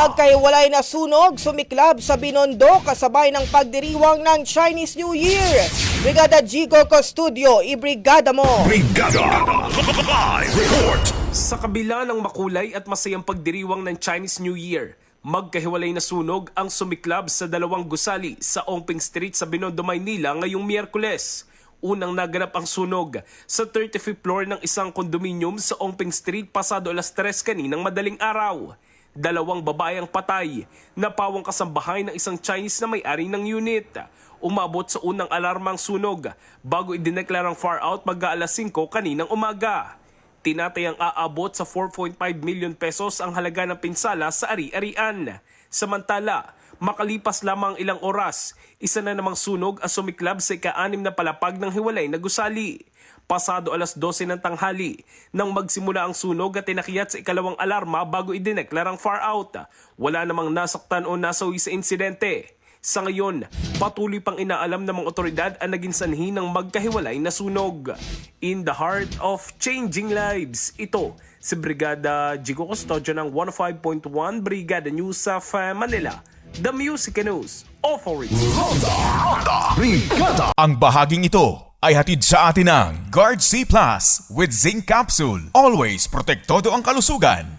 Magkahiwalay na sunog, sumiklab sa Binondo kasabay ng pagdiriwang ng Chinese New Year. Brigada Jigo Custodio, ibrigada mo! Brigada Live Report. Sa kabila ng makulay at masayang pagdiriwang ng Chinese New Year, magkahiwalay na sunog ang sumiklab sa dalawang gusali sa Ongping Street sa Binondo, Maynila ngayong Miyerkules. Unang naganap ang sunog sa 35th floor ng isang kondominium sa Ongping Street pasado alas 3 kaninang madaling araw. Dalawang babae ang patay na pawang kasambahay ng isang Chinese na may-ari ng unit. Umabot sa unang alarmang sunog bago idineklarang far out mag-aalas 5 kaninang umaga. Tinatayang aabot sa 4.5 million pesos ang halaga ng pinsala sa ari-arian. Samantala, makalipas lamang ilang oras, isa na namang sunog ang sumiklab sa ika-6 na palapag ng hiwalay na gusali. Pasado alas 12 ng tanghali nang magsimula ang sunog at tinakiyat sa ikalawang alarma bago idineklarang far out. Wala namang nasaktan o nasawi sa insidente. Sa ngayon, patuloy pang inaalam ng mga otoridad ang naging sanhi ng magkahiwalay na sunog. In the heart of changing lives, ito si Brigada Jigo Custodio ng 105.1 Brigada News of Manila. The Music News Authority. Ronda Brigada. Ang bahaging ito ay hatid sa atin ng Guard C Plus with Zinc Capsule. Always protektado ang kalusugan.